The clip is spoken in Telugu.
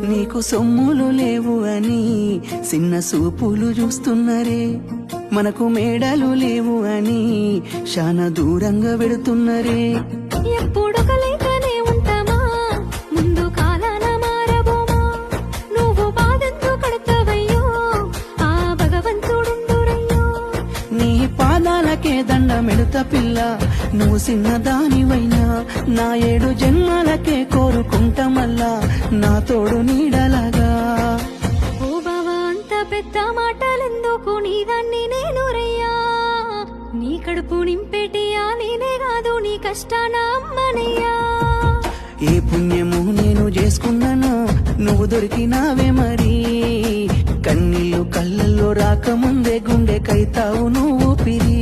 నీకు సొమ్ములు లేవు అని చిన్న సూపులు చూస్తున్నరే, మనకు మేడలు లేవు అని శానా దూరంగా పెడుతున్నరే. ఎప్పుడు కలైకనే ఉంటామా, ముందు కాలాన మారబోమా. నువ్వు బాధెందు కడతావయ్యో, ఆ భగవంతుడుండురయ్యో. నీ పాదాలకే దండమెడుత పిల్ల, నువ్వు చిన్నదానివైనా నా 7 జన్మలకే కోరుకుంటా మల్లా నా తోడు నీడలాగా. ఓ బావా అంత పెద్ద మాటలెందుకు, నీదాన్ని నేను రయ్యా. నీ కడుపు నింపేటియా నేనే కాదు, నీ కష్టాన అమ్మనయ్యా. ఏ పుణ్యము నేను చేసుకున్నానో నువ్వు దొరికినావే మరి, కన్నీళ్ళు కళ్ళల్లో రాకముందే గుండె కైతావు నువ్వు పిరి.